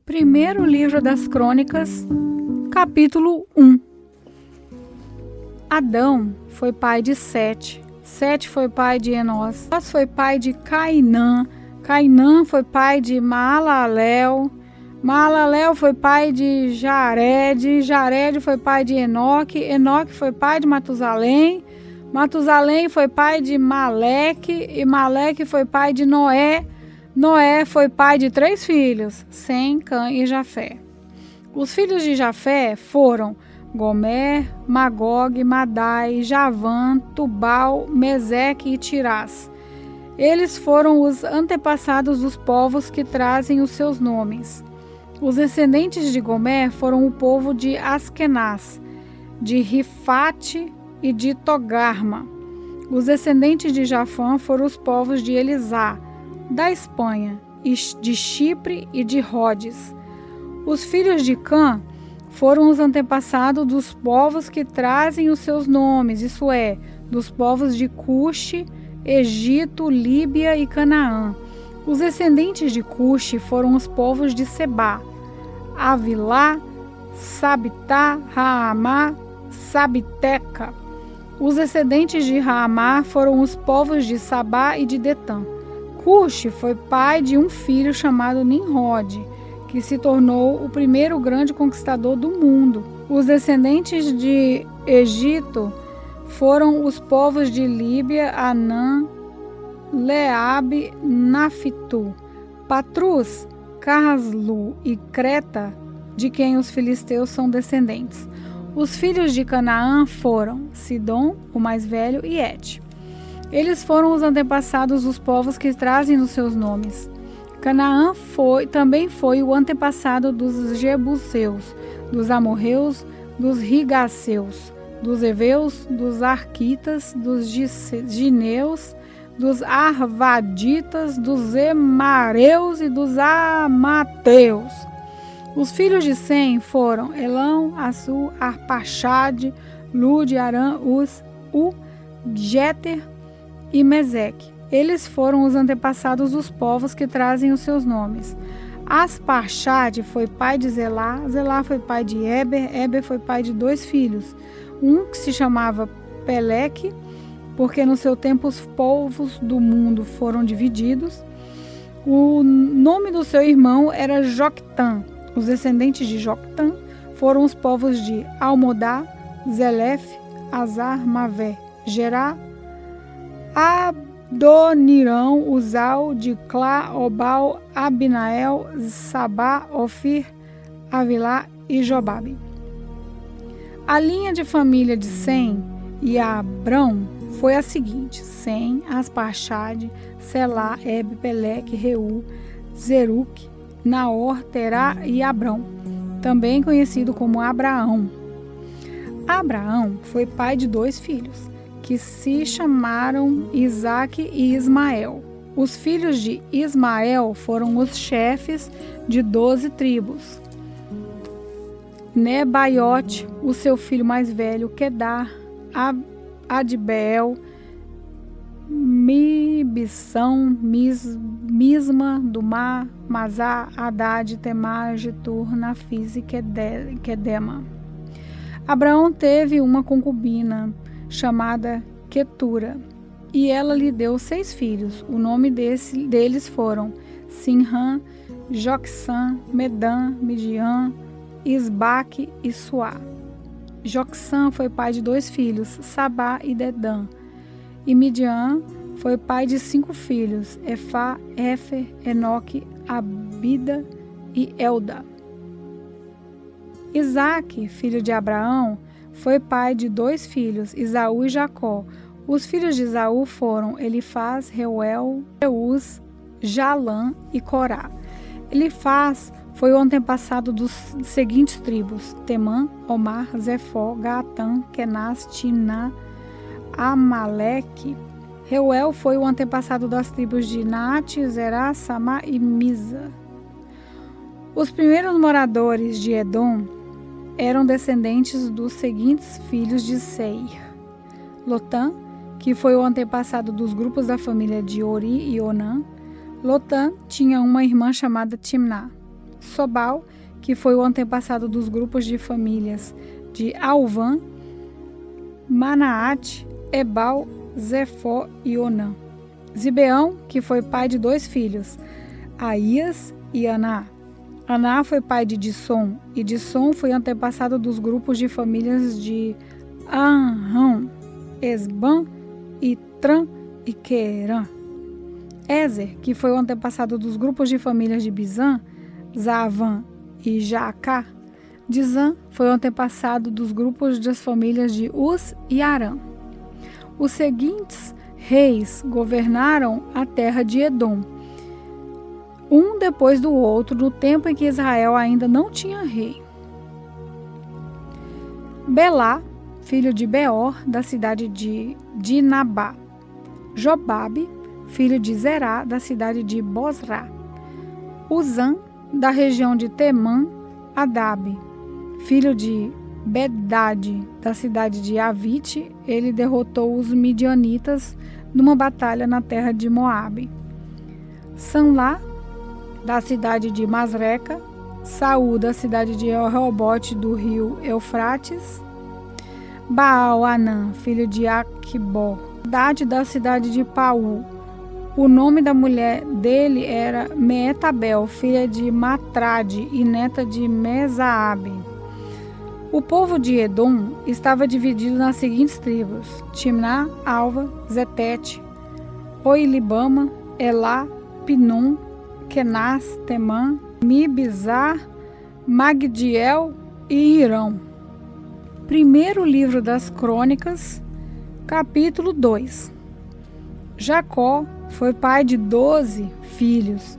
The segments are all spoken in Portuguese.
Primeiro livro das Crônicas, capítulo 1. Adão foi pai de Sete. Sete foi pai de Enós. Enós foi pai de Cainã. Cainã foi pai de Maalalel. Maalalel foi pai de Jared. Jared foi pai de Enoque. Enoque foi pai de Matusalém. Matusalém foi pai de Maleque. E Maleque foi pai de Noé. Noé foi pai de 3 filhos, Sem, Cã e Jafé. Os filhos de Jafé foram Gomer, Magog, Madai, Javã, Tubal, Meseque e Tirás. Eles foram os antepassados dos povos que trazem os seus nomes. Os descendentes de Gomer foram o povo de Askenaz, de Rifate e de Togarma. Os descendentes de Jafã foram os povos de Elisá, da Espanha, de Chipre e de Rhodes. Os filhos de Cã foram os antepassados dos povos que trazem os seus nomes, isso é, dos povos de Cuxe, Egito, Líbia e Canaã. Os descendentes de Cuxe foram os povos de Sebá, Avilá, Sabitá, Raamá, Sabiteca. Os descendentes de Raamá foram os povos de Sabá e de Detã. Cuxe foi pai de um filho chamado Nimrod, que se tornou o primeiro grande conquistador do mundo. Os descendentes de Egito foram os povos de Líbia, Anã, Leabe, Nafitu, Patrus, Caslu e Creta, de quem os filisteus são descendentes. Os filhos de Canaã foram Sidom, o mais velho, e Et. Eles foram os antepassados dos povos que trazem os seus nomes. Canaã também foi o antepassado dos Jebuseus, dos Amorreus, dos Rigaceus, dos Eveus, dos Arquitas, dos Gineus, dos Arvaditas, dos Emareus e dos Amateus. Os filhos de Sem foram Elão, Assur, Arpaxade, Lud, Arã, Uz, Jeter e Meseque. Eles foram os antepassados dos povos que trazem os seus nomes. Asparxade foi pai de Zelá, Zelá foi pai de Eber foi pai de 2 filhos, um que se chamava Peleque, porque no seu tempo os povos do mundo foram divididos. O nome do seu irmão era Joctã. Os descendentes de Joctã foram os povos de Almodá, Zelef, Azar, Mavé, Gerá, Adonirão, Uzal, Diclá, Obal, Abinael, Sabá, Ofir, Avilá e Jobabe. A linha de família de Sem e Abrão foi a seguinte: Sem, Asparxade, Selá, Ebe, Peleque, Reu, Zeruque, Naor, Terá e Abrão, também conhecido como Abraão. Abraão foi pai de 2 filhos, que se chamaram Isaque e Ismael. Os filhos de Ismael foram os chefes de 12 tribos. Nebaiote, o seu filho mais velho, Quedar, Adbeel, Mibissão, Misma, Dumá, Mazá, Haddad, Temar, Getur, Nafis e Quedema. Abraão teve uma concubina chamada Quetura, e ela lhe deu 6 filhos. O nome deles foram Sinrã, Jocsã, Medã, Midian, Isbaque e Suá. Jocsã foi pai de 2 filhos, Sabá e Dedã. E Midian foi pai de 5 filhos, Efá, Éfer, Enoque, Abida e Elda. Isaque, filho de Abraão, foi pai de 2 filhos, Esaú e Jacó. Os filhos de Esaú foram Elifaz, Reuel, Reúz, Jalã e Corá. Elifaz foi o antepassado dos seguintes tribos: Temã, Omar, Zefó, Gaatã, Kenaz, Timná, Amaleque. Reuel foi o antepassado das tribos de Naate, Zerá, Samá e Misa. Os primeiros moradores de Edom eram descendentes dos seguintes filhos de Seir: Lotã, que foi o antepassado dos grupos da família de Ori e Onã. Lotã tinha uma irmã chamada Timná. Sobal, que foi o antepassado dos grupos de famílias de Alvã, Manaate, Ebal, Zefó e Onã. Zibeão, que foi pai de 2 filhos, Aías e Aná. Aná foi pai de Dissom, e Dissom foi antepassado dos grupos de famílias de Anrão, Esbã, Itrã e Querã. Ézer, que foi o antepassado dos grupos de famílias de Bizã, Zavã e Jaacá. Dizã foi o antepassado dos grupos das famílias de Uz e Arã. Os seguintes reis governaram a terra de Edom, um depois do outro, no tempo em que Israel ainda não tinha rei. Belá, filho de Beor, da cidade de Dinabá. Jobabe, filho de Zerá, da cidade de Bosrá. Uzã, da região de Temã. Adabe, filho de Bedade, da cidade de Avite. Ele derrotou os midianitas numa batalha na terra de Moabe. Sanlá, da cidade de Masreca. Saú, da cidade de Reobote, do rio Eufrates. Baal-Anã, filho de Aquibó. Dade, da cidade de Paú. O nome da mulher dele era Meetabel, filha de Matrade e neta de Mesaabe. O povo de Edom estava dividido nas seguintes tribos: Timná, Alva, Zetete, Oilibama, Elá, Pinom, Kenaz, Temã, Mibizar, Magdiel e Irão. Primeiro livro das Crônicas, capítulo 2. Jacó foi pai de 12 filhos: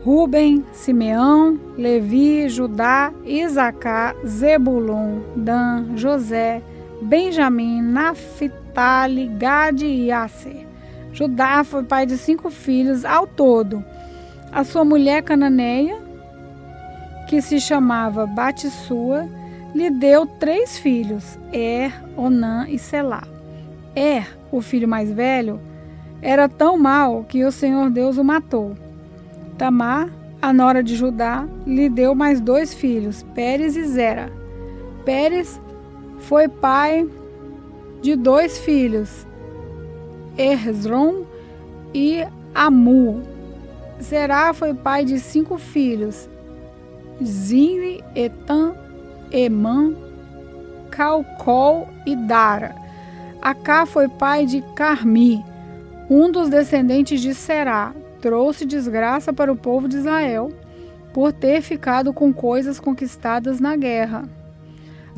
Ruben, Simeão, Levi, Judá, Isacar, Zebulon, Dan, José, Benjamim, Naphtali, Gade e Aser. Judá foi pai de 5 filhos ao todo. A sua mulher cananeia, que se chamava Batissua, lhe deu 3 filhos: Onã e Selá. O filho mais velho, era tão mau que o Senhor Deus o matou. Tamar, a nora de Judá, lhe deu mais 2 filhos, Pérez e Zera. Pérez foi pai de 2 filhos, Hezron e Amu. Zerá foi pai de 5 filhos, Zimri, Etan, Emã, Calcol e Dara. Acá foi pai de Carmi, um dos descendentes de Será. Trouxe desgraça para o povo de Israel por ter ficado com coisas conquistadas na guerra,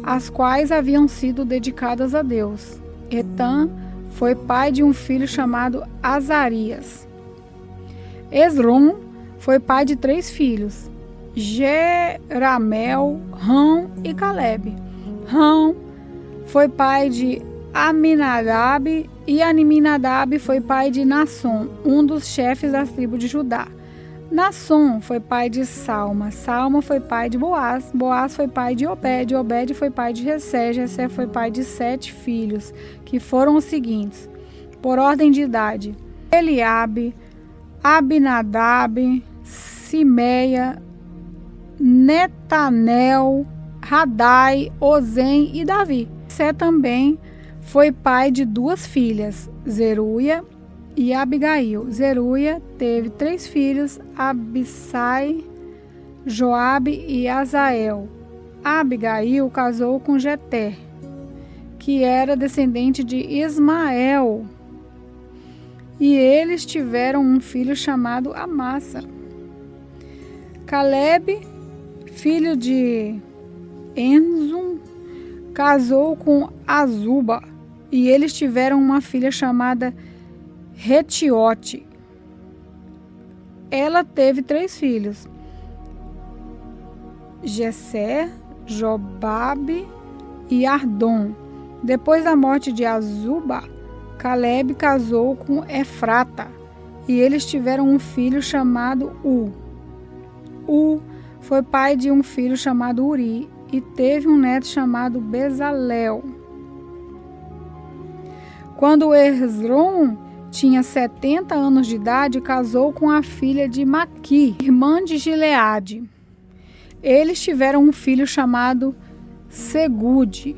as quais haviam sido dedicadas a Deus. Etan foi pai de um filho chamado Azarias. Esrom foi pai de 3 filhos, Jeramel, Rão e Caleb. Rão foi pai de Aminadab, e Aminadab foi pai de Nasson, um dos chefes das tribos de Judá. Nasson foi pai de Salma, Salma foi pai de Boaz, Boaz foi pai de Obed, Obed foi pai de Jessé, Jessé foi pai de 7 filhos, que foram os seguintes, por ordem de idade: Eliabe, Abinadab, Simeia, Netanel, Radai, Ozem e Davi. Jessé também foi pai de 2 filhas, Zeruia e Abigail. Zeruia teve 3 filhos, Abissai, Joabe e Azael. Abigail casou com Jeter, que era descendente de Ismael, e eles tiveram um filho chamado Amassa. Caleb, filho de Enzum, casou com Azuba, e eles tiveram uma filha chamada Retiote. Ela teve 3 filhos, Jessé, Jobabe e Ardom. Depois da morte de Azuba, Caleb casou com Efrata, e eles tiveram um filho chamado U foi pai de um filho chamado Uri, e teve um neto chamado Bezalel. Quando Esrom tinha 70 anos de idade, casou com a filha de Maqui, irmã de Gileade. Eles tiveram um filho chamado Segude,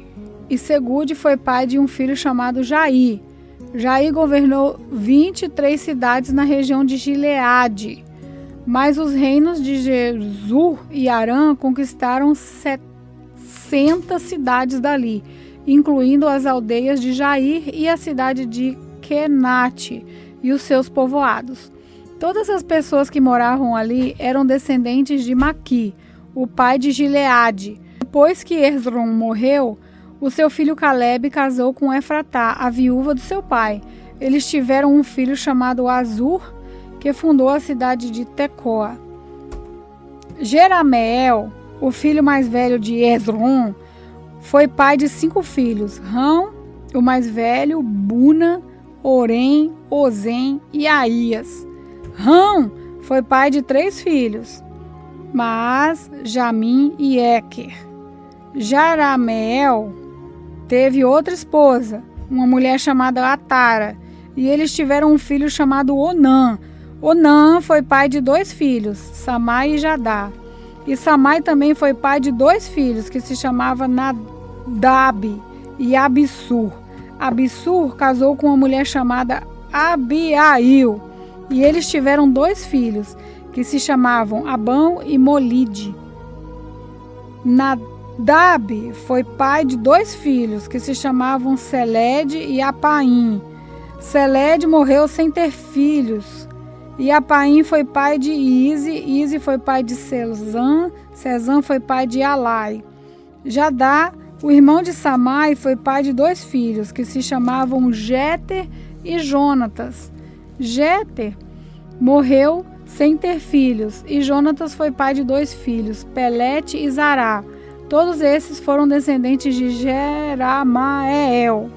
e Segude foi pai de um filho chamado Jair. Jair governou 23 cidades na região de Gileade, mas os reinos de Jesur e Arã conquistaram 60 cidades dali, incluindo as aldeias de Jair e a cidade de Kenate e os seus povoados. Todas as pessoas que moravam ali eram descendentes de Maqui, o pai de Gileade. Depois que Esrom morreu, o seu filho Calebe casou com Efratá, a viúva do seu pai. Eles tiveram um filho chamado Azur, que fundou a cidade de Tecoa. Jerameel, o filho mais velho de Esrom, foi pai de 5 filhos: Rão, o mais velho, Buna, Orém, Ozem e Aías. Rão foi pai de 3 filhos: Maás, Jamim e Eker. Jerameel teve outra esposa, uma mulher chamada Atara, e eles tiveram um filho chamado Onã. Onã foi pai de 2 filhos, Samai e Jadá. E Samai também foi pai de 2 filhos, que se chamavam Nadab e Abissur. Abissur casou com uma mulher chamada Abiail, e eles tiveram 2 filhos, que se chamavam Abão e Molide. Nadab foi pai de 2 filhos, que se chamavam Seled e Apaim. Seled morreu sem ter filhos, e Apaim foi pai de Ize. Ize foi pai de Sezã. Sezã foi pai de Alai. Jadá, o irmão de Samai, foi pai de 2 filhos, que se chamavam Jéter e Jonatas. Jéter morreu sem ter filhos, e Jonatas foi pai de 2 filhos, Pelete e Zará. Todos esses foram descendentes de Jeramael.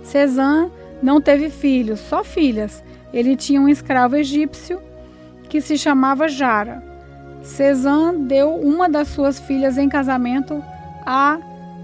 Sezã não teve filhos, só filhas. Ele tinha um escravo egípcio que se chamava Jara. Sezã deu uma das suas filhas em casamento a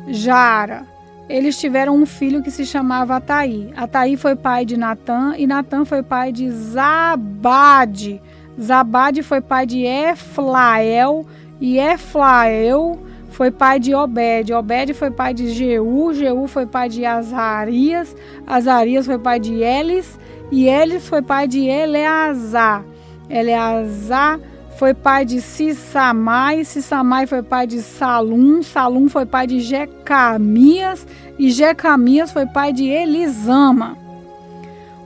Jara. Eles tiveram um filho que se chamava Ataí. Ataí foi pai de Natã, e Natã foi pai de Zabade. Zabade foi pai de Eflael, e Eflael foi pai de Obed. Obed foi pai de Jeú. Jeú foi pai de Azarias. Azarias foi pai de Elis, e Elis foi pai de Eleazar. Eleazar foi pai de Sissamai. Sissamai foi pai de Salum. Salum foi pai de Jecamias, e Jecamias foi pai de Elisama.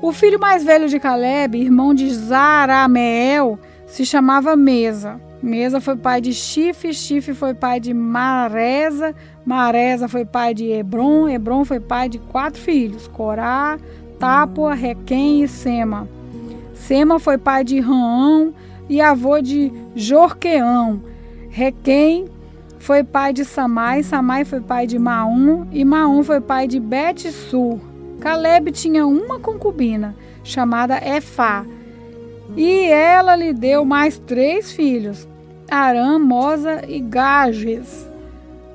O filho mais velho de Calebe, irmão de Zarameel, se chamava Mesa. Mesa foi pai de Chifre. Chifre foi pai de Maresa. Maresa foi pai de Hebron. Hebron foi pai de 4 filhos: Corá, Tápua, Requém e Sema. Sema foi pai de Raão e avô de Jorqueão. Requém foi pai de Samai. Samai foi pai de Maom, e Maom foi pai de Bet-sur. Calebe tinha uma concubina chamada Efá, e ela lhe deu mais 3 filhos: Arã, Mosa e Gages.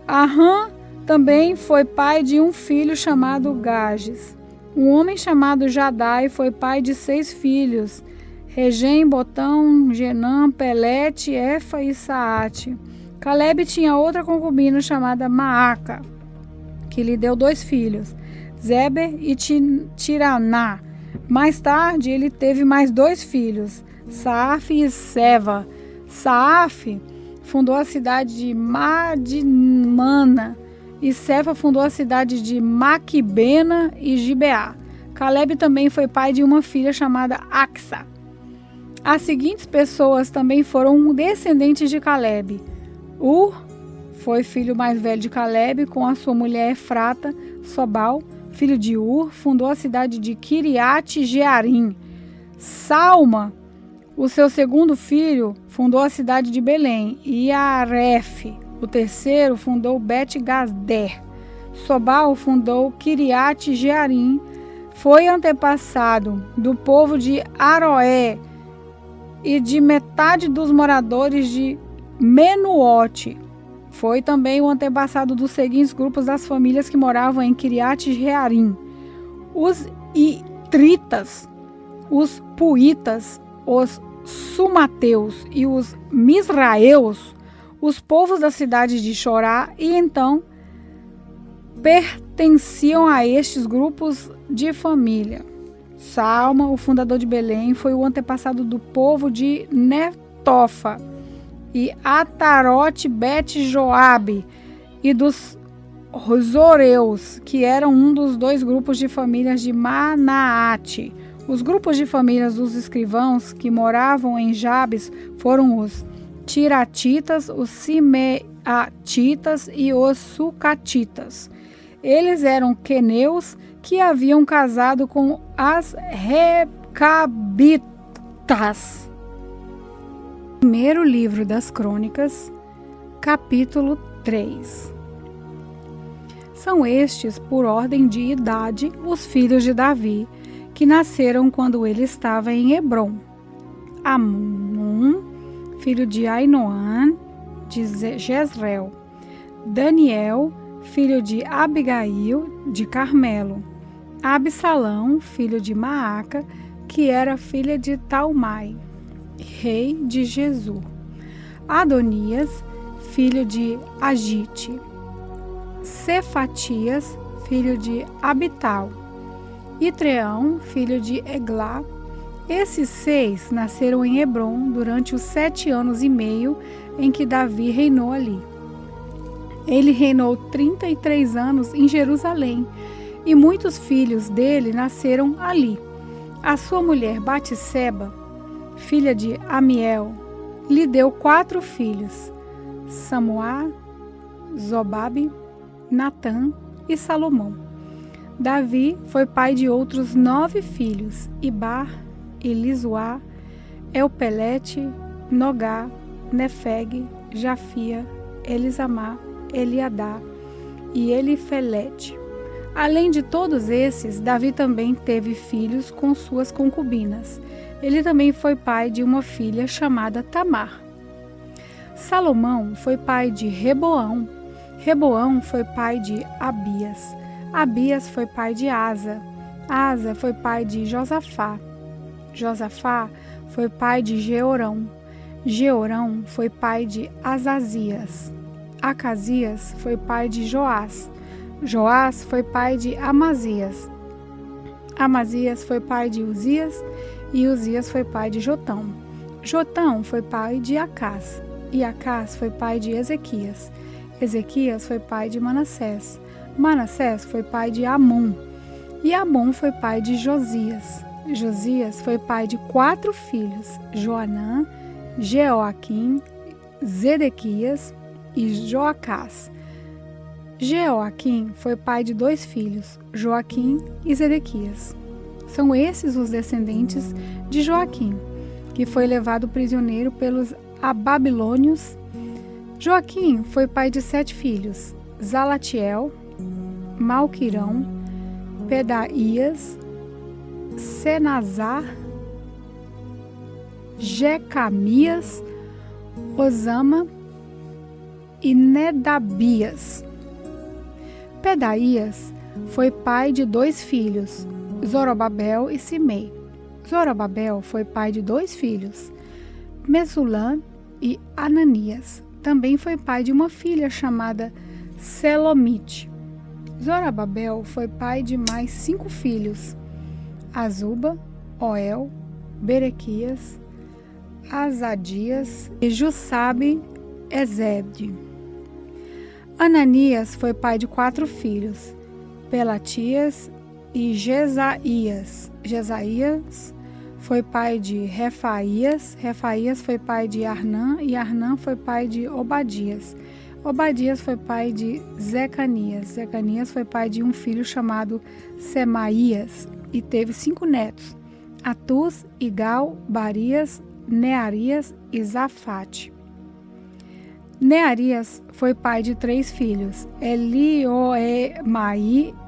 Arã também foi pai de um filho chamado Gages. Um homem chamado Jadai foi pai de 6 filhos: Regem, Botão, Genã, Pelete, Efa e Saate. Calebe tinha outra concubina chamada Maaca, que lhe deu 2 filhos: Zeber e Tiraná. Mais tarde, ele teve mais 2 filhos: Saaf e Seva. Saaf fundou a cidade de Madimana, e Seva fundou a cidade de Maquibena e Gibeá. Calebe também foi pai de uma filha chamada Axa. As seguintes pessoas também foram descendentes de Calebe: Ur foi filho mais velho de Calebe, com a sua mulher Efrata. Sobal, filho de Ur, fundou a cidade de Kiriate Jearim. Salma, o seu segundo filho, fundou a cidade de Belém. E Aref, o terceiro, fundou Bet-Gader. Sobal fundou Kiriate Jearim. Foi antepassado do povo de Aroé e de metade dos moradores de Menuote. Foi também o antepassado dos seguintes grupos das famílias que moravam em Kiriate Jearim: os Itritas, os Puitas, os Sumateus e os Misraeus. os povos da cidade de Chorá, e então pertenciam a estes grupos de família. Salma, o fundador de Belém, foi o antepassado do povo de Netofa e Atarote Bet-Joabe e dos Zoreus, que eram um dos dois grupos de famílias de Manaate. Os grupos de famílias dos escrivãos que moravam em Jabes foram os Tiratitas, os Simeatitas e os Sucatitas. Eles eram queneus que haviam casado com as Recabitas. Primeiro livro das Crônicas, capítulo 3. São estes, por ordem de idade, os filhos de Davi, que nasceram quando ele estava em Hebrom. Amon, filho de Ainoã, de Jezreel. Daniel, filho de Abigail, de Carmelo. Absalão, filho de Maaca, que era filha de Talmai, rei de Gesur. Adonias, filho de Agite. Cefatias, filho de Abital. Itreão, filho de Eglá. Esses 6 nasceram em Hebrom durante os 7 anos e meio em que Davi reinou ali. Ele reinou 33 anos em Jerusalém, e muitos filhos dele nasceram ali. A sua mulher Batseba, filha de Amiel, lhe deu 4 filhos: Samuá, Zobabe, Natã e Salomão. Davi foi pai de outros 9 filhos: Ibar, Elizuá, Elpelete, Nogá, Nefeg, Jafia, Elisamá, Eliadá e Elifelete. Além de todos esses, Davi também teve filhos com suas concubinas. Ele também foi pai de uma filha chamada Tamar. Salomão foi pai de Reboão. Reboão foi pai de Abias. Abias foi pai de Asa. Asa foi pai de Josafá. Josafá foi pai de Jeorão. Jeorão foi pai de Azazias. Acasias foi pai de Joás. Joás foi pai de Amazias. Amazias foi pai de Uzias, e Uzias foi pai de Jotão. Jotão foi pai de Acás, e Acás foi pai de Ezequias. Ezequias foi pai de Manassés. Manassés foi pai de Amon, e Amon foi pai de Josias. Josias foi pai de 4 filhos: Joanã, Jeoaquim, Zedequias e Joacás. Jeoaquim foi pai de 2 filhos: Joaquim e Zedequias. São esses os descendentes de Joaquim, que foi levado prisioneiro pelos babilônios. Joaquim foi pai de 7 filhos: Zalatiel, Malquirão, Pedaías, Senazar, Jecamias, Osama e Nedabias. Pedaías foi pai de 2 filhos, Zorobabel e Simei. Zorobabel foi pai de 2 filhos, Mesulã e Ananias. Também foi pai de uma filha chamada Selomite. Zorobabel foi pai de mais 5 filhos: Azuba, Oel, Berequias, Azadias e Jussabe Ezebde. Ananias foi pai de 4 filhos: Pelatias e Jesaías. Jesaías foi pai de Refaías. Refaías foi pai de Arnã, e Arnã foi pai de Obadias. Obadias foi pai de Zecanias. Zecanias foi pai de um filho chamado Semaías, e teve 5 netos: Atuz, Igal, Barias, Nearias e Zafate. Nearias foi pai de 3 filhos: Elioemai,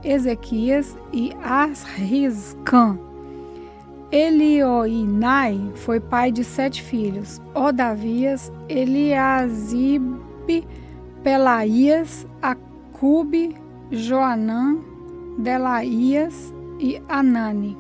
Ezequias e Asriscã. Elioinai foi pai de 7 filhos: Odavias, Eliasibe, Pelaías, Acube, Joanã, Delaías e Anani.